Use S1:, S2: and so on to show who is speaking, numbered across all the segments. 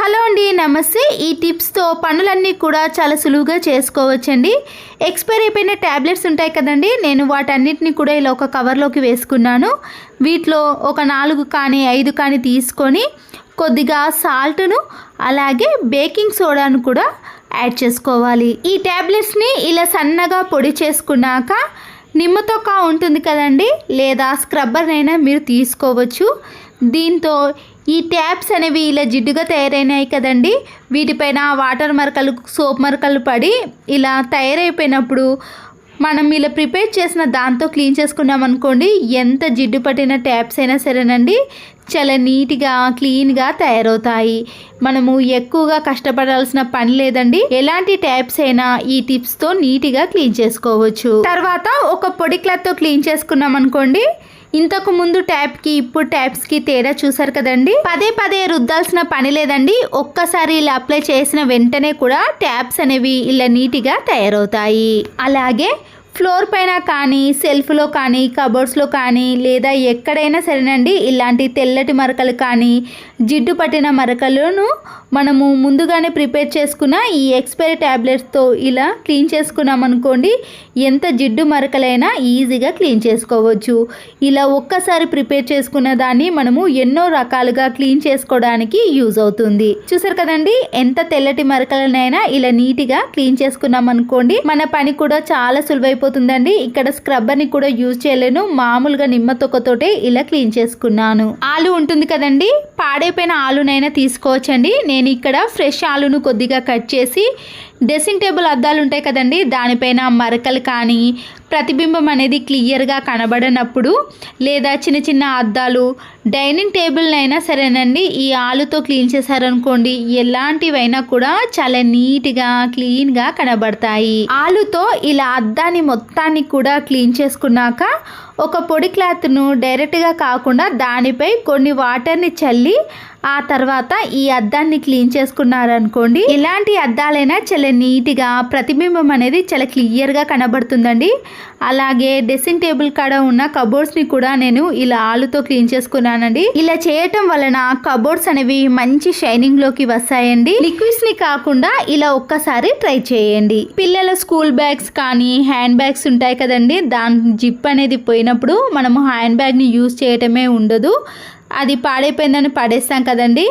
S1: Hello అండి, నమస్తే. ఈ టిప్స్తో పనులన్నీ కూడా చాలా సులువుగా చేసుకోవచ్చండి. ఎక్స్పైర్ అయిపోయిన ట్యాబ్లెట్స్ ఉంటాయి కదండి, నేను వాటన్నిటిని కూడా ఇలా ఒక కవర్లోకి వేసుకున్నాను. వీటిలో ఒక 4 కానీ 5 కానీ తీసుకొని కొద్దిగా సాల్ట్ను అలాగే బేకింగ్ సోడాను కూడా యాడ్ చేసుకోవాలి. ఈ ట్యాబ్లెట్స్ని ఇలా సన్నగా పొడి చేసుకున్నాక నిమ్మతొక్క ఉంటుంది కదండి, లేదా స్క్రబ్బర్నైనా మీరు తీసుకోవచ్చు. దీంతో ఈ ట్యాబ్స్ అనేవి ఇలా జిడ్డుగా తయారైనాయి కదండి, వీటిపైన వాటర్ మరకలు సోప్ మరకలు పడి ఇలా తయారైపోయినప్పుడు మనం ఇలా ప్రిపేర్ చేసిన దాంతో క్లీన్ చేసుకున్నాం అనుకోండి, ఎంత జిడ్డు పట్టిన ట్యాబ్స్ అయినా సరేనండి చాలా నీట్గా క్లీన్గా తయారవుతాయి. మనము ఎక్కువగా కష్టపడాల్సిన పని లేదండి. ఎలాంటి ట్యాబ్స్ అయినా ఈ టిప్స్తో నీట్గా క్లీన్ చేసుకోవచ్చు. తర్వాత ఒక పొడి క్లాత్తో క్లీన్ చేసుకున్నాం అనుకోండి, ఇంతకు ముందు ట్యాబ్కి ఇప్పుడు ట్యాబ్స్కి తేడా చూసారు కదండి. పదే రుద్దాల్సిన పని లేదండి. ఒక్కసారి ఇలా అప్లై చేసిన వెంటనే కూడా ట్యాబ్స్ అనేవి ఇలా నీట్గా తయారవుతాయి. అలాగే ఫ్లోర్ పైన కానీ సెల్ఫ్లో కానీ కబోర్డ్స్లో కానీ లేదా ఎక్కడైనా సరేనండి, ఇలాంటి తెల్లటి మరకలు కానీ జిడ్డు పట్టిన మరకలను మనము ముందుగానే ప్రిపేర్ చేసుకున్న ఈ ఎక్స్పైరీ ట్యాబ్లెట్స్తో ఇలా క్లీన్ చేసుకున్నాం అనుకోండి, ఎంత జిడ్డు మరకలైనా ఈజీగా క్లీన్ చేసుకోవచ్చు. ఇలా ఒక్కసారి ప్రిపేర్ చేసుకున్న దాన్ని మనము ఎన్నో రకాలుగా క్లీన్ చేసుకోవడానికి యూజ్ అవుతుంది. చూసారు కదండి, ఎంత తెల్లటి మరకలనైనా ఇలా నీట్గా క్లీన్ చేసుకున్నాం అనుకోండి, మన పని కూడా చాలా సులువైపోతుందండి. ఇక్కడ స్క్రబ్బర్ని కూడా యూజ్ చేయలేను, మామూలుగా నిమ్మ తొక్కతోటే ఇలా క్లీన్ చేసుకున్నాను. ఆలు ఉంటుంది కదండి, పాడైపోయిన ఆలునైనా తీసుకోవచ్చండి. నేను ఇక్కడ ఫ్రెష్ ఆలును కొద్దిగా కట్ చేసి డ్రెస్సింగ్ టేబుల్ అద్దాలు ఉంటాయి కదండి, దానిపైన మరకలు కానీ ప్రతిబింబం అనేది క్లియర్గా కనబడనప్పుడు లేదా చిన్న అద్దాలు డైనింగ్ టేబుల్నైనా సరేనండి, ఈ ఆలుతో క్లీన్ చేశారనుకోండి, ఎలాంటివైనా కూడా చాలా నీట్గా క్లీన్గా కనబడతాయి. ఆలుతో ఇలా అద్దాన్ని మొత్తాన్ని కూడా క్లీన్ చేసుకున్నాక ఒక పొడి క్లాత్ను డైరెక్ట్గా కాకుండా దానిపై కొన్ని వాటర్ని చల్లి ఆ తర్వాత ఈ అద్దాన్ని క్లీన్ చేసుకున్నారనుకోండి, ఇలాంటి అద్దాలైనా చాలా నీట్గా ప్రతిబింబం అనేది చాలా క్లియర్గా కనబడుతుందండి. అలాగే డ్రెస్సింగ్ టేబుల్ కాడ ఉన్న కబోర్డ్స్ని కూడా నేను ఇలా ఆలుతో క్లీన్ చేసుకున్నానండి. ఇలా చేయటం వలన కబోర్డ్స్ అనేవి మంచి షైనింగ్లోకి వస్తాయండి. లిక్విడ్స్ని కాకుండా ఇలా ఒక్కసారి ట్రై చేయండి. పిల్లల స్కూల్ బ్యాగ్స్ కానీ హ్యాండ్ బ్యాగ్స్ ఉంటాయి కదండి, దాని జిప్ అనేది పోయినప్పుడు మనము హ్యాండ్ బ్యాగ్ని యూజ్ చేయటమే ఉండదు, అది పాడైపోయిందని పడేస్తాం కదండి.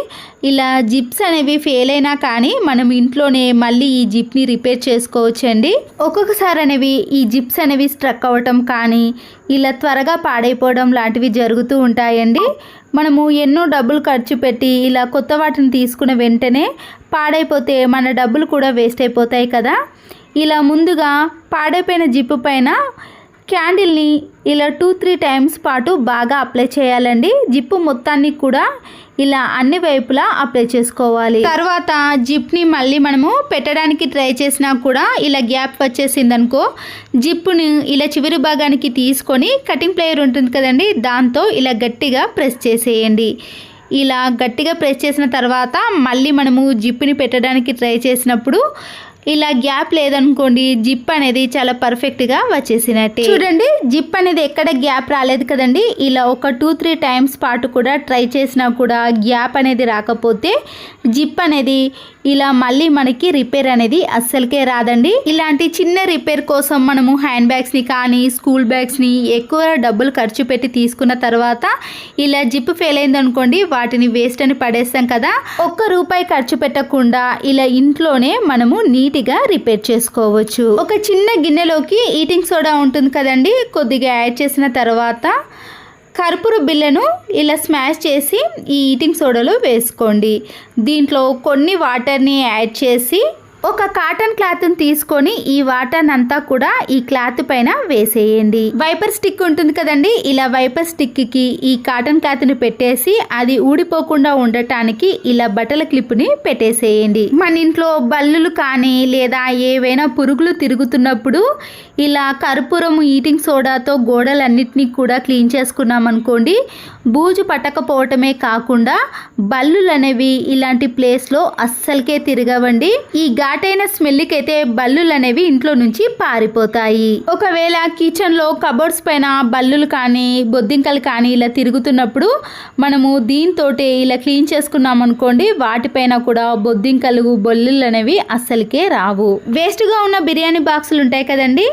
S1: ఇలా జిప్స్ అనేవి ఫెయిల్ అయినా కానీ మనం ఇంట్లోనే మళ్ళీ ఈ జిప్ని రిపేర్ చేసుకోవచ్చండి. ఒక్కొక్కసారి అనేవి ఈ జిప్స్ అనేవి స్ట్రక్ అవ్వటం కానీ ఇలా త్వరగా పాడైపోవడం లాంటివి జరుగుతూ ఉంటాయండి. మనము ఎన్నో డబ్బులు ఖర్చు పెట్టి ఇలా కొత్త వాటిని తీసుకున్న వెంటనే పాడైపోతే మన డబ్బులు కూడా వేస్ట్ అయిపోతాయి కదా. ఇలా ముందుగా పాడైపోయిన జిప్పు పైన క్యాండిల్ని ఇలా 2-3 టైమ్స్ పాటు బాగా అప్లై చేయాలండి. జిప్పు మొత్తాన్ని కూడా ఇలా అన్ని వైపులా అప్లై చేసుకోవాలి. తర్వాత జిప్ని మళ్ళీ మనము పెట్టడానికి ట్రై చేసినా కూడా ఇలా గ్యాప్ వచ్చేసింది అనుకో, జిప్పుని ఇలా చివరి భాగానికి తీసుకొని కటింగ్ ప్లేయర్ ఉంటుంది కదండి, దాంతో ఇలా గట్టిగా ప్రెస్ చేసేయండి. ఇలా గట్టిగా ప్రెస్ చేసిన తర్వాత మళ్ళీ మనము జిప్ని పెట్టడానికి ట్రై చేసినప్పుడు ఇలా గ్యాప్ లేదనుకోండి, జిప్ అనేది చాలా పర్ఫెక్ట్గా వచ్చేసినట్టే. చూడండి, జిప్ అనేది ఎక్కడ గ్యాప్ రాలేదు కదండి. ఇలా ఒక 2-3 టైమ్స్ పాటు కూడా ట్రై చేసినా కూడా గ్యాప్ అనేది రాకపోతే జిప్ అనేది ఇలా మళ్ళీ మనకి రిపేర్ అనేది అస్సలకే రాదండి. ఇలాంటి చిన్న రిపేర్ కోసం మనము హ్యాండ్ బ్యాగ్స్ని కానీ స్కూల్ బ్యాగ్స్ని ఎక్కువ డబ్బులు ఖర్చు పెట్టి తీసుకున్న తర్వాత ఇలా జిప్ ఫెయిల్ అయిందనుకోండి, వాటిని వేస్ట్ అని పడేస్తాం కదా. ₹1 ఖర్చు పెట్టకుండా ఇలా ఇంట్లోనే మనము నీట్గా రిపేర్ చేసుకోవచ్చు. ఒక చిన్న గిన్నెలోకి ఈటింగ్ సోడా ఉంటుంది కదండి, కొద్దిగా యాడ్ చేసిన తర్వాత కర్పూర బిళ్ళను ఇలా స్మాష్ చేసి ఈ ఈటింగ్ సోడాలో వేసుకోండి. దీంట్లో కొన్ని వాటర్ని యాడ్ చేసి ఒక కాటన్ క్లాత్ని తీసుకొని ఈ వాటర్ అంతా కూడా ఈ క్లాత్ పైన వేసేయండి. వైపర్ స్టిక్ ఉంటుంది కదండి, ఇలా వైపర్ స్టిక్కి ఈ కాటన్ క్లాత్ని పెట్టేసి అది ఊడిపోకుండా ఉండటానికి ఇలా బట్టల క్లిప్ని పెట్టేసేయండి. మన ఇంట్లో బల్లులు కానీ లేదా ఏవైనా పురుగులు తిరుగుతున్నప్పుడు ఇలా కర్పూరం ఈటింగ్ సోడాతో గోడలన్నిటినీ కూడా క్లీన్ చేసుకున్నాం అనుకోండి, బూజు పట్టకపోవటమే కాకుండా బల్లులు అనేవి ఇలాంటి ప్లేస్లో అస్సలకే తిరగవండి. ఈ స్టార్ట్ అయిన స్మెల్కి అయితే బల్లులు అనేవి ఇంట్లో నుంచి పారిపోతాయి. ఒకవేళ కిచెన్లో కబోర్డ్స్ పైన బల్లులు కానీ బొద్దింకలు కానీ ఇలా తిరుగుతున్నప్పుడు మనము దీంతో ఇలా క్లీన్ చేసుకున్నాం అనుకోండి, వాటిపైన కూడా బొద్దింకలు బొల్లులు అనేవి అస్సలకే రావు. వేస్ట్గా ఉన్న బిర్యానీ బాక్సులు ఉంటాయి కదండి,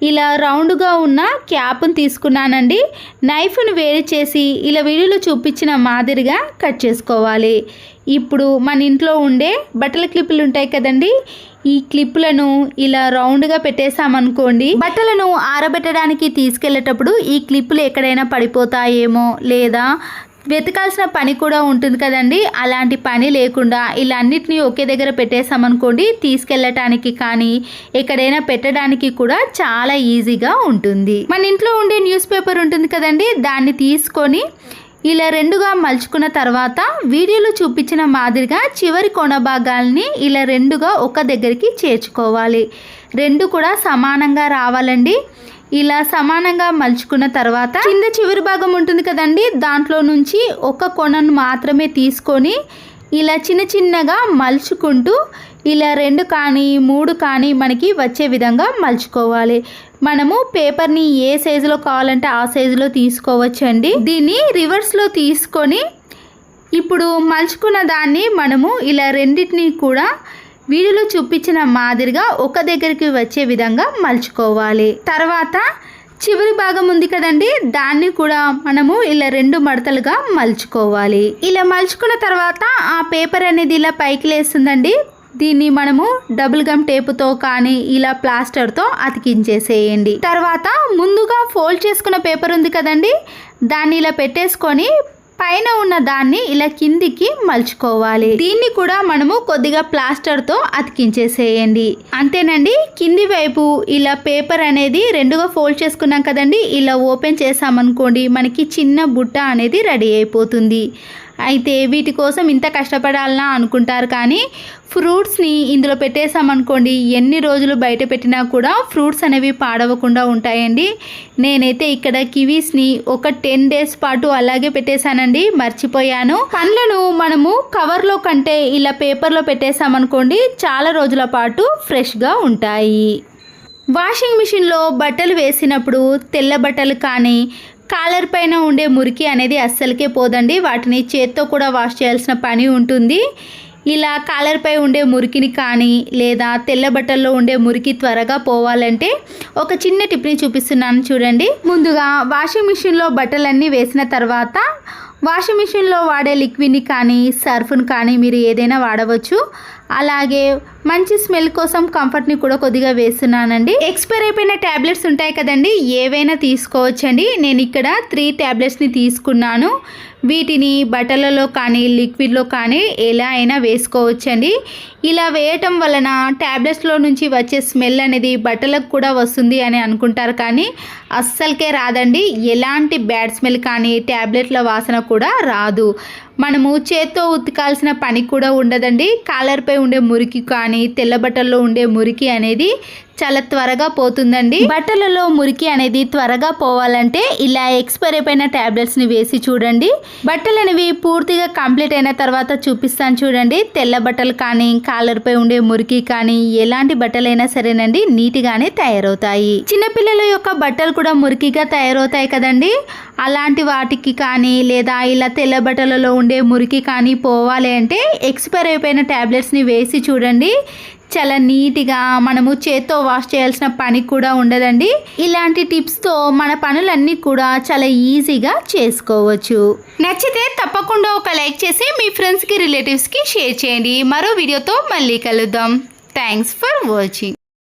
S1: ఇలా రౌండ్గా ఉన్న క్యాప్ని తీసుకున్నానండి. నైఫ్ను వేడి చేసి ఇలా వీడియోలో చూపించిన మాదిరిగా కట్ చేసుకోవాలి. ఇప్పుడు మన ఇంట్లో ఉండే బట్టల క్లిప్పులు ఉంటాయి కదండి, ఈ క్లిప్పులను ఇలా రౌండ్గా పెట్టేసామనుకోండి, బట్టలను ఆరబెట్టడానికి తీసుకెళ్లేటప్పుడు ఈ క్లిప్పులు ఎక్కడైనా పడిపోతాయేమో లేదా వెతకాల్సిన పని కూడా ఉంటుంది కదండి. అలాంటి పని లేకుండా ఇలా అన్నిటినీ ఒకే దగ్గర పెట్టేసామనుకోండి, తీసుకెళ్ళటానికి కానీ ఎక్కడైనా పెట్టడానికి కూడా చాలా ఈజీగా ఉంటుంది. మన ఇంట్లో ఉండే న్యూస్ పేపర్ ఉంటుంది కదండి, దాన్ని తీసుకొని ఇలా రెండుగా మలుచుకున్న తర్వాత వీడియోలో చూపించిన మాదిరిగా చివరి కొన భాగాల్ని ఇలా రెండుగా ఒక దగ్గరికి చేర్చుకోవాలి. రెండు కూడా సమానంగా రావాలండి. ఇలా సమానంగా మలుచుకున్న తర్వాత కింద చివరి భాగం ఉంటుంది కదండి, దాంట్లో నుంచి ఒక కొనను మాత్రమే తీసుకొని ఇలా చిన్న చిన్నగా మలుచుకుంటూ ఇలా 2 కానీ 3 కానీ మనకి వచ్చే విధంగా మలుచుకోవాలి. మనము పేపర్ని ఏ సైజులో కావాలంటే ఆ సైజులో తీసుకోవచ్చండి. దీన్ని రివర్స్లో తీసుకొని ఇప్పుడు మలుచుకున్న దాన్ని మనము ఇలా రెండింటిని కూడా వీడియోలో చూపించిన మాదిరిగా ఒక దగ్గరికి వచ్చే విధంగా మలుచుకోవాలి. తర్వాత చివరి భాగం ఉంది కదండి, దాన్ని కూడా మనము ఇలా 2 మడతలుగా మలుచుకోవాలి. ఇలా మలుచుకున్న తర్వాత ఆ పేపర్ అనేది ఇలా పైకి లేస్తుందండి. దీన్ని మనము డబుల్ గమ్ టేపుతో కానీ ఇలా ప్లాస్టర్తో అతికించేసేయండి. తర్వాత ముందుగా ఫోల్డ్ చేసుకున్న పేపర్ ఉంది కదండి, దాన్ని ఇలా పెట్టేసుకొని పైన ఉన్న దాన్ని ఇలా కిందికి మలుచుకోవాలి. దీన్ని కూడా మనము కొద్దిగా ప్లాస్టర్తో అతికించేసేయండి. అంతేనండి. కింది వైపు ఇలా పేపర్ అనేది 2గా ఫోల్డ్ చేసుకున్నాం కదండి, ఇలా ఓపెన్ చేసామనుకోండి మనకి చిన్న బుట్ట అనేది రెడీ అయిపోతుంది. అయితే వీటి కోసం ఇంత కష్టపడాలనా అనుకుంటారు, కానీ ఫ్రూట్స్ని ఇందులో పెట్టేసామనుకోండి ఎన్ని రోజులు బయట పెట్టినా కూడా ఫ్రూట్స్ అనేవి పాడవకుండా ఉంటాయండి. నేనైతే ఇక్కడ కివీస్ని ఒక 10 days పాటు అలాగే పెట్టేశానండి, మర్చిపోయాను. పండ్లను మనము కవర్లో కంటే ఇలా పేపర్లో పెట్టేసామనుకోండి చాలా రోజుల పాటు ఫ్రెష్గా ఉంటాయి. వాషింగ్ మిషన్లో బట్టలు వేసినప్పుడు తెల్ల బట్టలు కానీ కాలర్ పైన ఉండే మురికి అనేది అస్సలకే పోదండి. వాటిని చేత్తో కూడా వాష్ చేయాల్సిన పని ఉంటుంది. ఇలా కాలర్పై ఉండే మురికిని కానీ లేదా తెల్ల బట్టల్లో ఉండే మురికి త్వరగా పోవాలంటే ఒక చిన్న టిప్ని చూపిస్తున్నాను చూడండి. ముందుగా వాషింగ్ మిషన్లో బట్టలన్నీ వేసిన తర్వాత వాషింగ్ మిషన్లో వాడే లిక్విడ్ని కానీ సర్ఫ్ని కానీ మీరు ఏదైనా వాడవచ్చు. అలాగే మంచి స్మెల్ కోసం కంఫర్ట్ని కూడా కొద్దిగా వేస్తున్నానండి. ఎక్స్పైర్ అయిపోయిన ట్యాబ్లెట్స్ ఉంటాయి కదండి, ఏవైనా తీసుకోవచ్చండి. నేను ఇక్కడ 3 ట్యాబ్లెట్స్ని తీసుకున్నాను. వీటిని బట్టలలో కానీ లిక్విడ్లో కానీ ఎలా అయినా వేసుకోవచ్చండి. ఇలా వేయటం వలన ట్యాబ్లెట్స్లో నుంచి వచ్చే స్మెల్ అనేది బట్టలకు కూడా వస్తుంది అని అనుకుంటారు, కానీ అస్సలకే రాదండి. ఎలాంటి బ్యాడ్ స్మెల్ కానీ ట్యాబ్లెట్ల వాసన కూడా రాదు. మనము చేత్తో ఉతకాల్సిన పని కూడా ఉండదండి. కాలర్పై ఉండే మురికి కానీ తెల్ల బట్టల్లో ఉండే మురికి అనేది చాలా త్వరగా పోతుందండి. బట్టలలో మురికి అనేది త్వరగా పోవాలంటే ఇలా ఎక్స్పైర్ అయిపోయిన ట్యాబ్లెట్స్ని వేసి చూడండి. బట్టలు అనేవి పూర్తిగా కంప్లీట్ అయిన తర్వాత చూపిస్తాను చూడండి. తెల్ల బట్టలు కానీ కాలర్పై ఉండే మురికి కానీ ఎలాంటి బట్టలైనా సరేనండి నీట్గానే తయారవుతాయి. చిన్నపిల్లల యొక్క బట్టలు కూడా మురికిగా తయారవుతాయి కదండి, అలాంటి వాటికి కానీ లేదా ఇలా తెల్ల బట్టలలో ఉండే మురికి కానీ పోవాలి అంటే ఎక్స్పైర్ అయిపోయిన ట్యాబ్లెట్స్ని వేసి చూడండి. చాలా నీట్గా మనము చేత్తో వాష్ చేయాల్సిన పని కూడా ఉండదండి. ఇలాంటి టిప్స్తో మన పనులన్నీ కూడా చాలా ఈజీగా చేసుకోవచ్చు. నచ్చితే తప్పకుండా ఒక లైక్ చేసి మీ ఫ్రెండ్స్కి రిలేటివ్స్కి షేర్ చేయండి. మరో వీడియోతో మళ్ళీ కలుద్దాం. Thanks for watching.